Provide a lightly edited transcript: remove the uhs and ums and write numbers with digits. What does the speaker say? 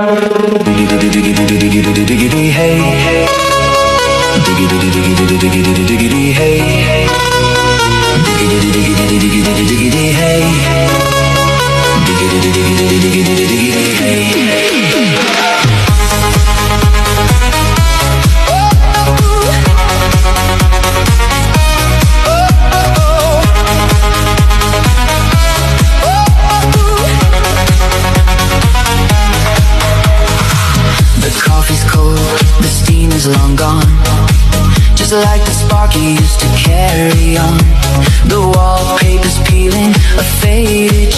Diggity hey, diggity diggity hey, diggity hey, diggity hey. Long gone, just like the spark you used to carry on. The wallpaper's peeling, a faded